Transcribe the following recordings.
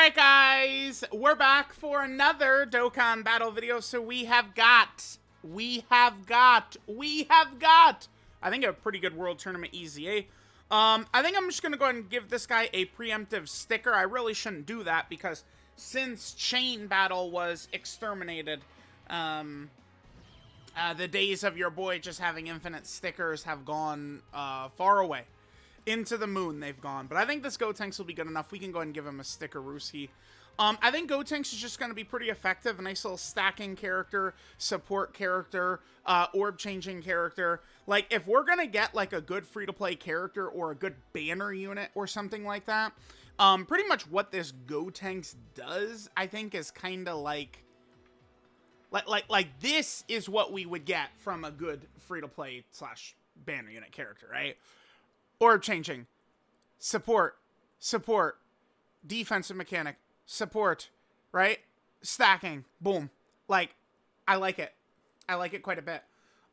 Alright guys, we're back for another Dokkan battle video. So we have got, I think a pretty good World Tournament EZA. I think I'm just going to go ahead and give this guy a preemptive sticker. I really shouldn't do that because since Chain Battle was exterminated, the days of your boy just having infinite stickers have gone far away. Into the moon they've gone. But I think this Gotenks will be good enough. We can go ahead and give him a sticker Ruski. I think Gotenks is just going to be pretty effective. A nice little stacking character, support character, orb changing character. Like, if we're going to get, like, a good free-to-play character or a good banner unit or something like that, pretty much what this Gotenks does, I think, is kind of like this is what we would get from a good free-to-play slash banner unit character, right? Orb changing, support, defensive mechanic, support, right? Stacking, boom. Like, I like it. I like it quite a bit.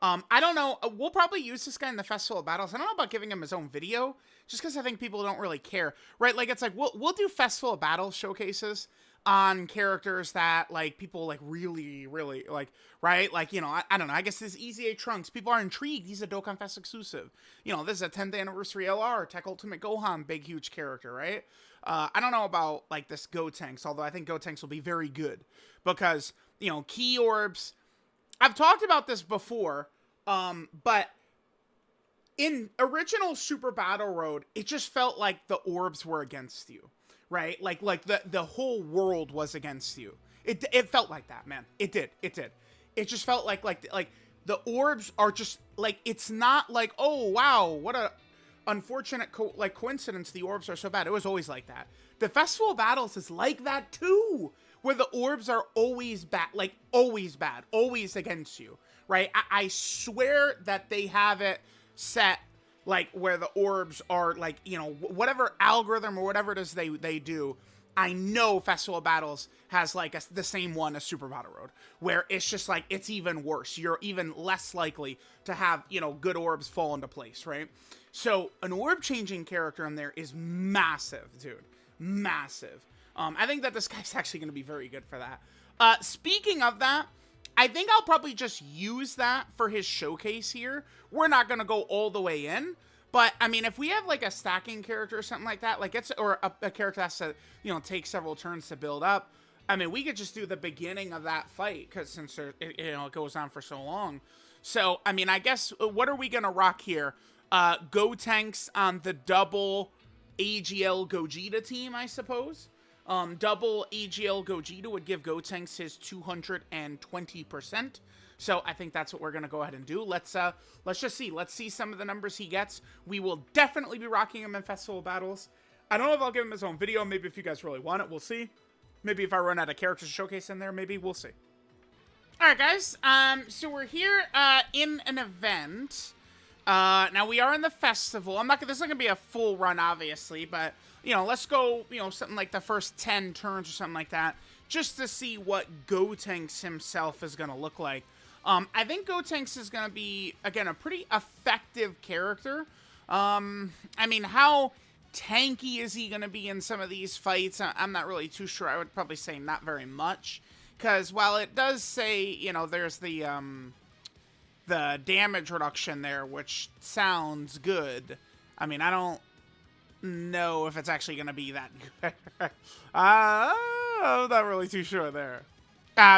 I don't know. We'll probably use this guy in the Festival of Battles. I don't know about giving him his own video, just because I think people don't really care, right? Like, it's like, we'll do Festival of Battles showcases on characters that, like, people, like, really, like, right? Like, you know, I don't know. I guess this EZA Trunks, people are intrigued. He's a Dokkan Fest exclusive. You know, this is a 10th anniversary LR, TEQ Ultimate Gohan, big, huge character, right? I don't know about, like, this Gotenks, although I think Gotenks will be very good. Because, you know, key orbs, I've talked about this before, but in original Super Battle Road, it just felt like the orbs were against you. Right? Like the whole world was against you. It felt like that, man. It did. It just felt like the orbs are just, like, it's not like, oh, wow, what a unfortunate coincidence the orbs are so bad. It was always like that. The Festival of Battles is like that, too. Where the orbs are always bad. Like, always bad. Always against you. Right? I swear that they have it set like where the orbs are, like, you know, whatever algorithm or whatever it is they do. I know Festival of Battles has like the same one as Super Battle Road, where it's just like, it's even worse. You're even less likely to have, you know, good orbs fall into place, right? So an orb changing character in there is massive, dude. Massive. I think that this guy's actually going to be very good for that. Speaking of that, I think I'll probably just use that for his showcase here. We're not going to go all the way in. But, I mean, if we have, like, a stacking character or something like that, like, or a character that has to, you know, take several turns to build up, I mean, we could just do the beginning of that fight, because since, you know, it goes on for so long. So, I mean, I guess, what are we going to rock here? Gotenks on the double AGL Gogeta team, I suppose. Double AGL Gogeta would give Gotenks his 220%. So I think that's what we're going to go ahead and do. Let's just see. Let's see some of the numbers he gets. We will definitely be rocking him in Festival Battles. I don't know if I'll give him his own video. Maybe if you guys really want it, we'll see. Maybe if I run out of characters to showcase in there, maybe we'll see. Alright, guys. So we're here in an event. Now we are in the festival. This is not going to be a full run, obviously, but, you know, let's go, you know, something like the first 10 turns or something like that, just to see what Gotenks himself is going to look like. I think Gotenks is going to be, again, a pretty effective character. I mean, how tanky is he going to be in some of these fights? I'm not really too sure. I would probably say not very much, because while it does say, you know, there's the damage reduction there, which sounds good. I mean, I don't know if it's actually going to be that good. I'm not really too sure there.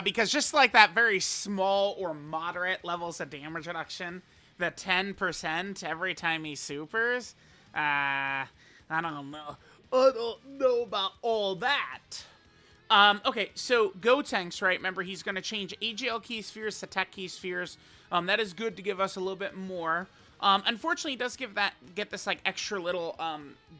Because just like that very small or moderate levels of damage reduction, the 10% every time he supers, I don't know. I don't know about all that. Okay, so Gotenks, right? Remember, he's going to change AGL key spheres to TEQ key spheres. That is good to give us a little bit more. Unfortunately, it does get this, like, extra little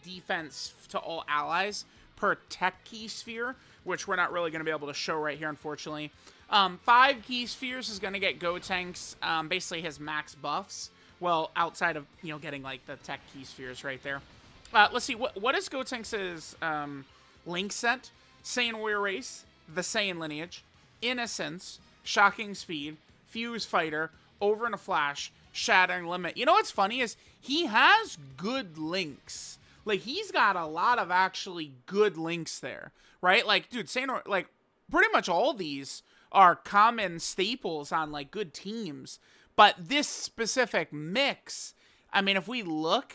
defense to all allies per TEQ key sphere, which we're not really going to be able to show right here, unfortunately. 5 key spheres is going to get Gotenks basically his max buffs. Well, outside of, you know, getting, like, the TEQ key spheres right there. Let's see, what is Gotenks' link set? Saiyan Warrior Race, the Saiyan Lineage, Innocence, Shocking Speed, Fuse Fighter, Over in a Flash, Shattering Limit. You know what's funny is he has good links. Like, he's got a lot of actually good links there, right? Like, dude, Sanor, like, pretty much all these are common staples on, like, good teams. But this specific mix, I mean, if we look,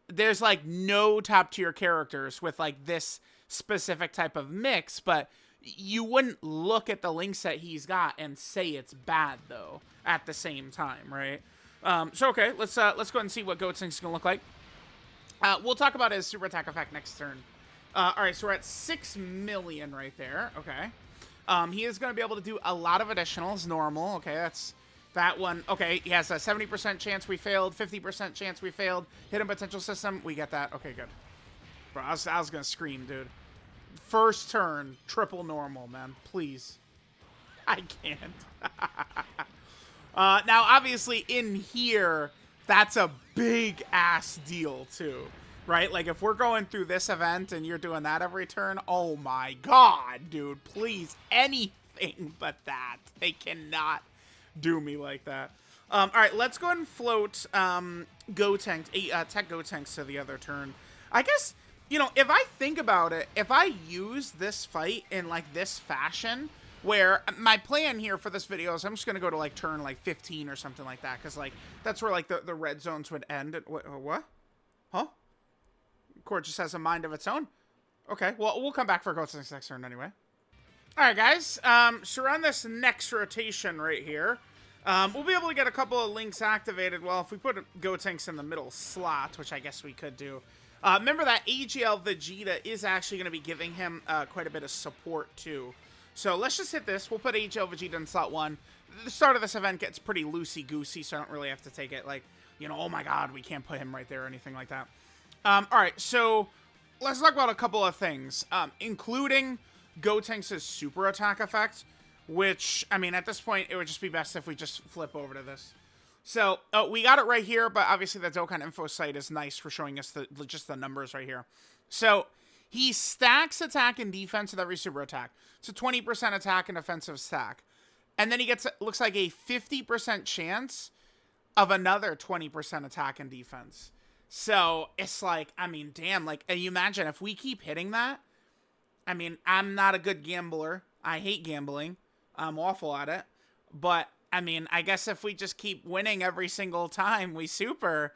there's, like, no top-tier characters with, like, this specific type of mix, but you wouldn't look at the links that he's got and say it's bad, though, at the same time, right? So, okay, let's go ahead and see what Gotenks is going to look like. We'll talk about his super attack effect next turn. All right, so we're at 6 million right there. Okay. He is going to be able to do a lot of additionals, normal. Okay, that's that one. Okay, he has a 70% chance we failed, 50% chance we failed. Hidden potential system, we get that. Okay, good. Bro, I was going to scream, dude. First turn, triple normal, man. Please. I can't. Now, obviously, in here, that's a big-ass deal, too. Right? Like, if we're going through this event and you're doing that every turn, oh my god, dude. Please, anything but that. They cannot do me like that. All right, let's go ahead and float Gotenks, TEQ Gotenks to the other turn. I guess, you know, if I think about it, if I use this fight in, like, this fashion, where my plan here for this video is I'm just going to go to, like, turn, like, 15 or something like that, because, like, that's where, like, the red zones would end. What? Huh? Court just has a mind of its own? Okay, well, we'll come back for Gotenks next turn anyway. All right, guys, so on this next rotation right here, we'll be able to get a couple of links activated. Well, if we put Gotenks in the middle slot, which I guess we could do. Remember that AGL Vegeta is actually going to be giving him quite a bit of support, too. So let's just hit this. We'll put AGL Vegeta in slot 1. The start of this event gets pretty loosey-goosey, so I don't really have to take it like, you know, oh my god, we can't put him right there or anything like that. All right, so let's talk about a couple of things, including Gotenks' super attack effect, which, I mean, at this point, it would just be best if we just flip over to this. So, we got it right here, but obviously the Dokkan info site is nice for showing us just the numbers right here. So, he stacks attack and defense with every super attack. It's a 20% attack and defensive stack. And then he gets, looks like a 50% chance of another 20% attack and defense. So, it's like, I mean, damn, like, you imagine if we keep hitting that, I mean, I'm not a good gambler. I hate gambling. I'm awful at it. But, I mean, I guess if we just keep winning every single time we super,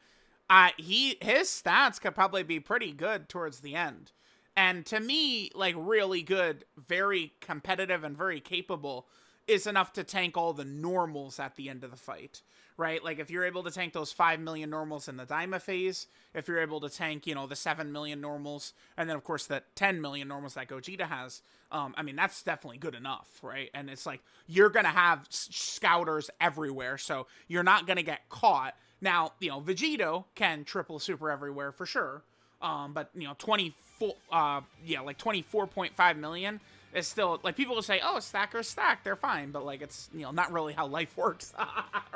his stats could probably be pretty good towards the end. And to me, like, really good, very competitive, and very capable is enough to tank all the normals at the end of the fight, right? Like, if you're able to tank those 5 million normals in the Daima phase, if you're able to tank, you know, the 7 million normals, and then, of course, the 10 million normals that Gogeta has, I mean, that's definitely good enough, right? And it's like, you're going to have scouters everywhere, so you're not going to get caught. Now, you know, Vegito can triple super everywhere for sure, but, you know, 24.5 million is still, like, people will say, oh, stacker's stack, they're fine, but, like, it's, you know, not really how life works,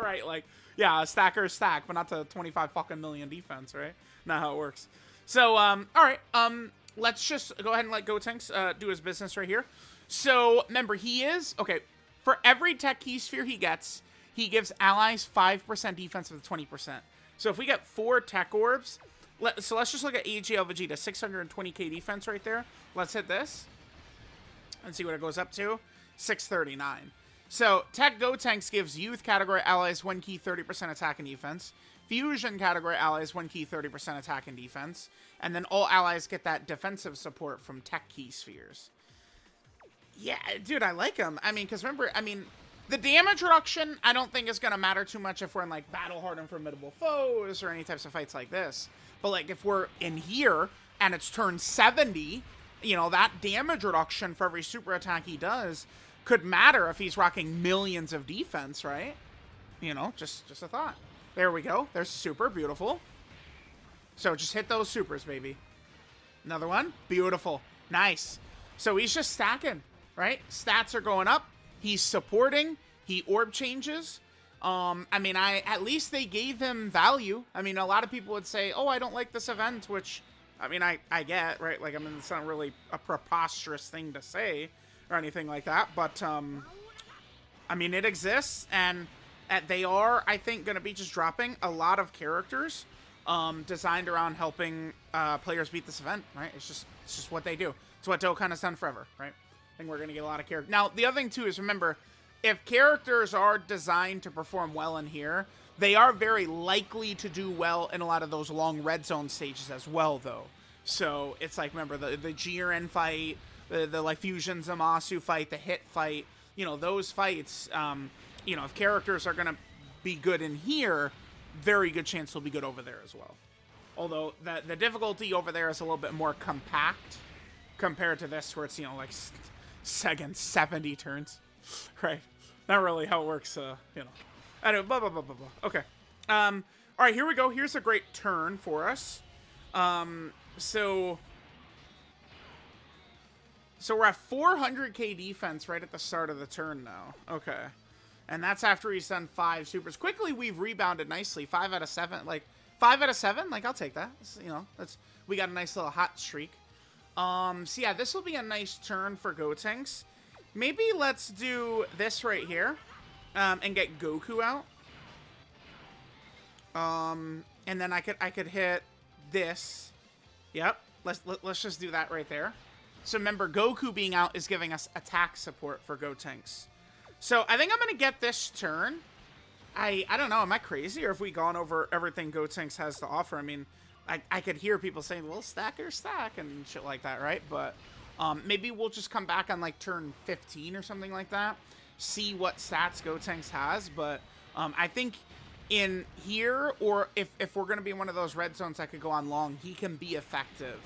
right? Like, yeah, a stacker's stack, but not to 25 fucking million defense, right? Not how it works. So, all right, let's just go ahead and let Gotenks do his business right here. So, remember, he is, okay, for every tech key sphere he gets, he gives allies 5% defense with 20%. So, if we get 4 tech orbs, so let's just look at AGL Vegeta, 620k defense right there. Let's hit this and see what it goes up to. 639. So, TEQ Gotenks gives youth category allies 1 key 30% attack and defense. Fusion category allies 1 key 30% attack and defense. And then all allies get that defensive support from tech key spheres. Yeah, dude, I like him. I mean, because remember, I mean, the damage reduction, I don't think is going to matter too much if we're in, like, battle-hardened formidable foes or any types of fights like this. But, like, if we're in here and it's turn 70, you know, that damage reduction for every super attack he does could matter if he's rocking millions of defense, right? You know, just a thought. There we go. There's super. Beautiful. So just hit those supers, baby. Another one. Beautiful. Nice. So he's just stacking, right? Stats are going up. He's supporting. He orb changes. I mean, at least they gave him value. I mean, a lot of people would say, oh, I don't like this event, which, I mean, I get, right? Like, I mean, it's not really a preposterous thing to say or anything like that, but, I mean, it exists, and they are, I think, going to be just dropping a lot of characters, designed around helping players beat this event, right? It's just what they do. It's what Dokkan has done forever, right? I think we're going to get a lot of characters. Now, the other thing, too, is remember, if characters are designed to perform well in here, they are very likely to do well in a lot of those long red zone stages as well, though. So, it's like, remember, the Jiren fight, the like, Fusion Zamasu fight, the Hit fight, you know, those fights, you know, if characters are going to be good in here, very good chance they'll be good over there as well. Although, the difficulty over there is a little bit more compact compared to this, where it's, you know, like, second 70 turns, right? Not really how it works, you know. I don't, blah, blah, blah, blah, blah. Okay. All right, here we go. Here's a great turn for us. So we're at 400k defense right at the start of the turn now. Okay. And that's after he's done 5 supers. Quickly, we've rebounded nicely. 5 out of 7. Like, 5 out of 7? Like, I'll take that. You know, we got a nice little hot streak. So yeah, this will be a nice turn for Gotenks. Maybe let's do this right here. And get Goku out. And then I could hit this. Yep. Let's just do that right there. So remember, Goku being out is giving us attack support for Gotenks. So I think I'm gonna get this turn. I don't know, am I crazy, or have we gone over everything Gotenks has to offer? I mean, I could hear people saying, well, stack or stack and shit like that, right? But maybe we'll just come back on like turn 15 or something like that. See what stats Gotenks has, but I think in here, or if we're going to be in one of those red zones that could go on long, he can be effective.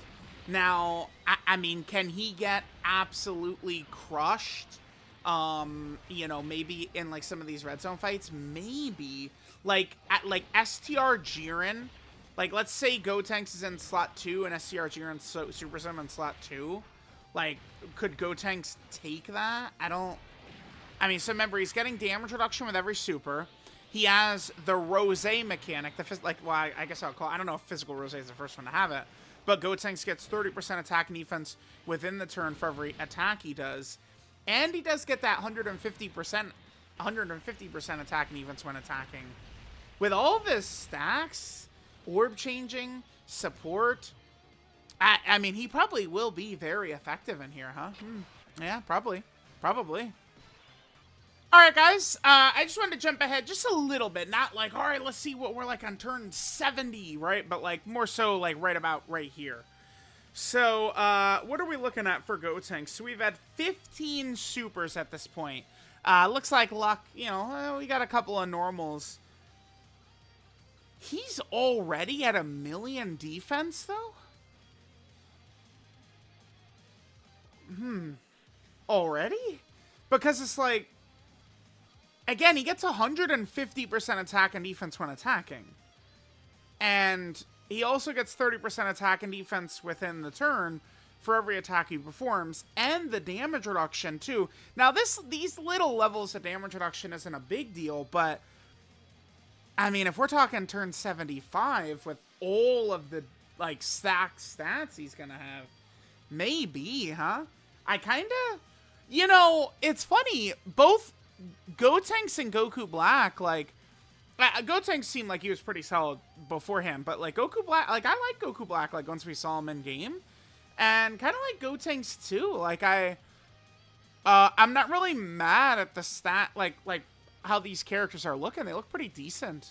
Now, I mean, can he get absolutely crushed? You know, maybe in like some of these red zone fights, maybe like at like STR Jiren, like let's say Gotenks is in slot 2 and STR Jiren Super Sim in slot 2, like could Gotenks take that? I mean, so remember, he's getting damage reduction with every super. He has the Rose mechanic, well, I guess I'll call it, I don't know if physical Rose is the first one to have it, but Gotenks gets 30% attack and defense within the turn for every attack he does. And he does get that 150% attack and defense when attacking. With all of his stacks, orb changing, support, I mean, he probably will be very effective in here, huh? Yeah, probably. Alright, guys, I just wanted to jump ahead just a little bit. Not like, alright, let's see what we're like on turn 70, right? But like, more so like right about right here. So, what are we looking at for Gotenks? So we've had 15 supers at this point. Looks like luck, you know, we got a couple of normals. He's already at 1 million defense, though? Already? Because it's like, again, he gets 150% attack and defense when attacking. And he also gets 30% attack and defense within the turn for every attack he performs, and the damage reduction too. Now these little levels of damage reduction isn't a big deal, but I mean, if we're talking turn 75 with all of the like stacked stats he's gonna have, maybe, huh? I kinda, you know, it's funny, both Gotenks and Goku Black, like, Gotenks seemed like he was pretty solid beforehand, but like Goku Black, like I like Goku Black, like once we saw him in game, and kind of like Gotenks too. Like I'm not really mad at the stat, like how these characters are looking. They look pretty decent.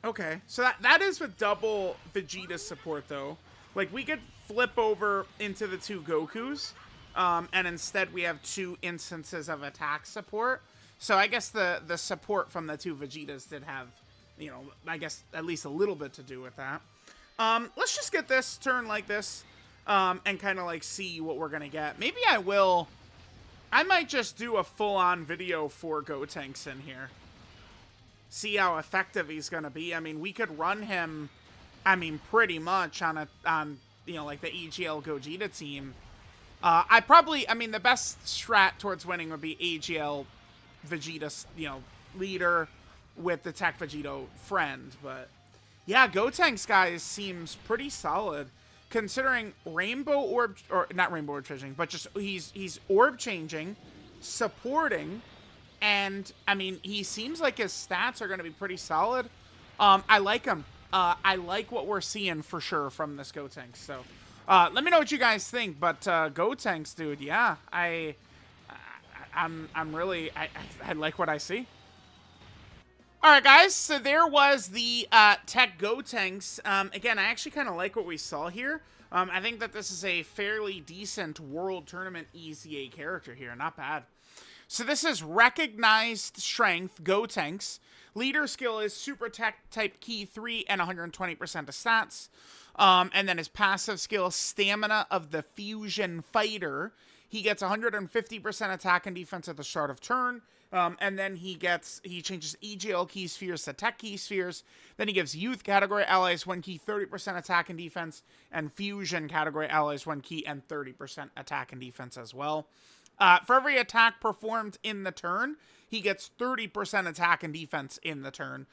Okay, so that is with double Vegeta support though. Like we could flip over into the 2 Gokus, and instead we have 2 instances of attack support. So I guess the support from the 2 Vegetas did have, you know, I guess at least a little bit to do with that. Let's just get this turn like this, and kind of like see what we're gonna get. Maybe I might just do a full-on video for Gotenks in here. See how effective he's gonna be. I mean, we could run him, I mean, pretty much on you know, like the AGL Gogeta team. I mean, the best strat towards winning would be AGL Vegeta, you know, leader with the TEQ Vegeta friend, but yeah, Gotenks, guys, seems pretty solid considering Rainbow Orb, or not Rainbow Orb changing, but just he's orb changing, supporting, and I mean, he seems like his stats are going to be pretty solid. I like him. I like what we're seeing for sure from this Gotenks. So, let me know what you guys think. But Gotenks, dude, yeah, I'm really I like what I see. All right, guys. So there was the TEQ GOTENKS. Again, I actually kind of like what we saw here. I think that this is a fairly decent World Tournament EZA character here. Not bad. So this is Recognized Strength, Gotenks. Leader skill is Super Tech Type Key 3 and 120% of stats. And then his passive skill, Stamina of the Fusion Fighter. He gets 150% attack and defense at the start of turn. And then he changes EGL key spheres to tech key spheres. Then he gives youth category allies 1 key, 30% attack and defense, and fusion category allies 1 key and 30% attack and defense as well. For every attack performed in the turn, he gets 30% attack and defense in the turn.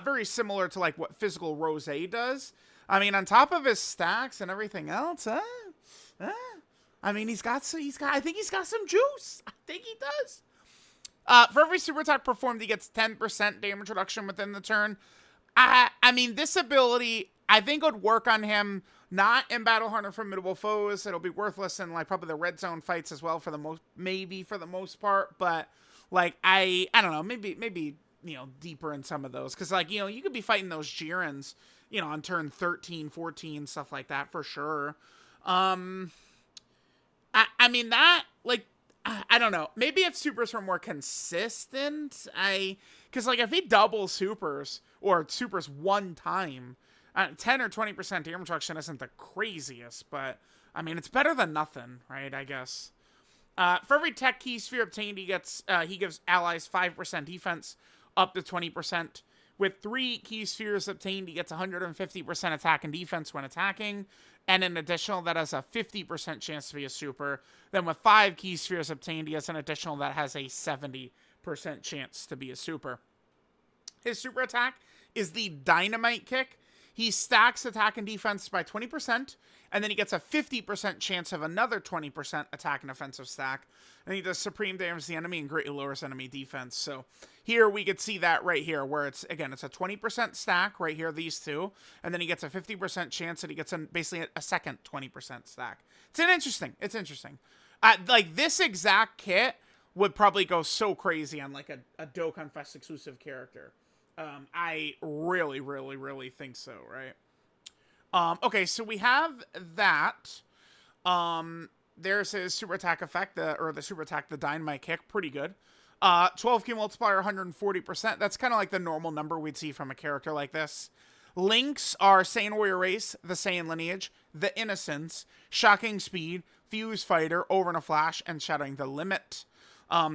Very similar to like what Physical Rose does. I mean, on top of his stacks and everything else, I mean, I think he's got some juice. I think he does. For every super attack performed, he gets 10% damage reduction within the turn. I mean, this ability, I think would work on him, not in Battle Harder Formidable Foes. It'll be worthless in, like, probably the red zone fights as well for the most part. But, like, I don't know, maybe, you know, deeper in some of those. Because, like, you know, you could be fighting those Jirens, you know, on turn 13, 14, stuff like that for sure. I mean, that, like, I don't know. Maybe if supers were more consistent, because, like, if he doubles supers, or supers one time, 10 or 20% damage reduction isn't the craziest, but, I mean, it's better than nothing, right, I guess. For every tech key sphere obtained, he gives allies 5% defense, up to 20%. With 3 key spheres obtained, he gets 150% attack and defense when attacking, and an additional that has a 50% chance to be a super. Then with 5 key spheres obtained, he has an additional that has a 70% chance to be a super. His super attack is the Dynamite Kick. He stacks attack and defense by 20%, and then he gets a 50% chance of another 20% attack and offensive stack. And he does supreme damage to the enemy and greatly lowers enemy defense. So here we could see that right here, where it's a 20% stack right here, these two, and then he gets a 50% chance that he gets basically a second 20% stack. It's interesting. Like, this exact kit would probably go so crazy on, like, a Dokkan Fest exclusive character. I really, really, really think so, right? Okay, so we have that. There's his super attack effect, the super attack, the Dynamite Kick, pretty good. 12 key multiplier, 140%. That's kind of like the normal number we'd see from a character like this. Links are Saiyan Warrior Race, the Saiyan Lineage, the Innocence, Shocking Speed, Fuse Fighter, Over in a Flash, and Shadowing the Limit.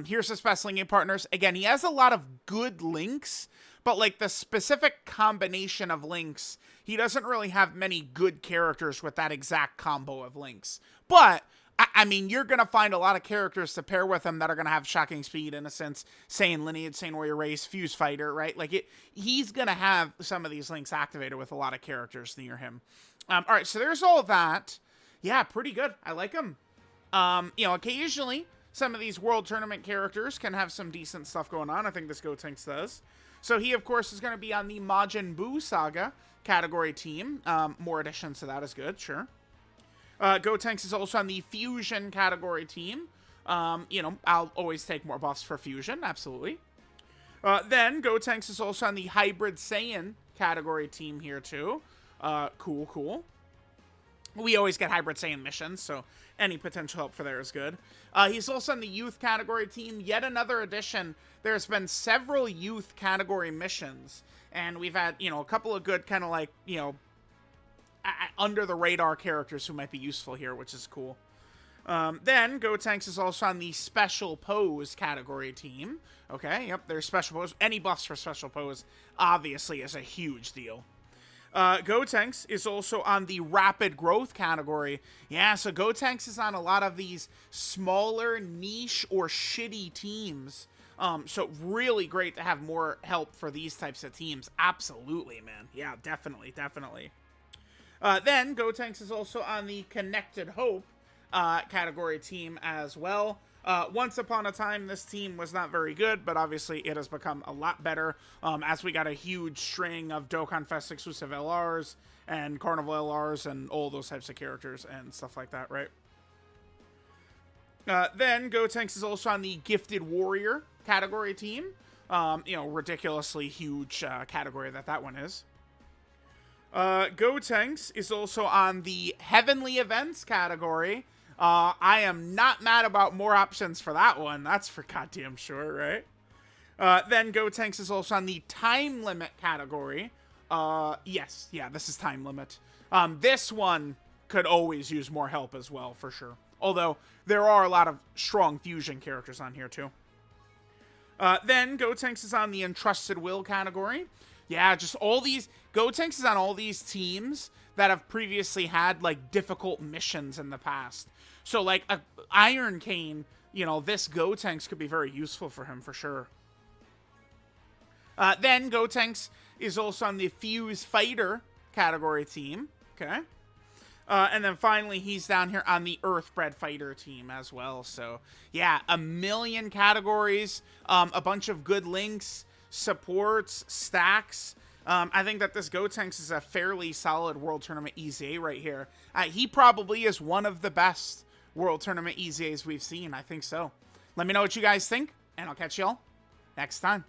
Here's his best linking partners. Again, he has a lot of good links, but like the specific combination of links, he doesn't really have many good characters with that exact combo of links. But, I mean, you're going to find a lot of characters to pair with him that are going to have Shocking Speed, Innocence, Saiyan Lineage, Saiyan Warrior Race, Fuse Fighter, right? Like, he's going to have some of these links activated with a lot of characters near him. All right, so there's all that. Yeah, pretty good. I like him. You know, occasionally, some of these World Tournament characters can have some decent stuff going on. I think this Gotenks does. So he, of course, is going to be on the Majin Buu Saga category team. More additions to that is good, sure. Gotenks is also on the Fusion category team. You know, I'll always take more buffs for Fusion, absolutely. Then Gotenks is also on the Hybrid Saiyan category team here, too. Cool. We always get Hybrid Saiyan missions, so any potential help for there is good. He's also on the Youth category team. Yet another addition. There's been several Youth category missions, and we've had, you know, a couple of good kind of like, you know, under-the-radar characters who might be useful here, which is cool. Then Gotenks is also on the Special Pose category team. Okay, yep, there's Special Pose. Any buffs for Special Pose, obviously, is a huge deal. Gotenks is also on the Rapid Growth category. Yeah, so Gotenks is on a lot of these smaller, niche, or shitty teams. So really great to have more help for these types of teams. Absolutely, man. Yeah, definitely. Then Gotenks is also on the Connected Hope category team as well. Once upon a time, this team was not very good, but obviously it has become a lot better as we got a huge string of Dokkan Fest exclusive LRs and Carnival LRs and all those types of characters and stuff like that, right? Then Gotenks is also on the Gifted Warrior category team. You know, ridiculously huge category that one is. Gotenks is also on the Heavenly Events category. I am not mad about more options for that one. That's for goddamn sure, right? Then Gotenks is also on the Time Limit category. Yes, yeah, this is Time Limit. This one could always use more help as well, for sure. Although, there are a lot of strong fusion characters on here, too. Then Gotenks is on the Entrusted Will category. Yeah, just all these... Gotenks is on all these teams that have previously had, like, difficult missions in the past. So, like, Iron Cane, you know, this Gotenks could be very useful for him, for sure. Then Gotenks is also on the Fuse Fighter category team. Okay. And then finally, he's down here on the Earthbred Fighter team as well. So, yeah, a million categories, a bunch of good links, supports, stacks. I think that this Gotenks is a fairly solid World Tournament EZA right here. He probably is one of the best World Tournament EZAs we've seen. I think so. Let me know what you guys think, and I'll catch y'all next time.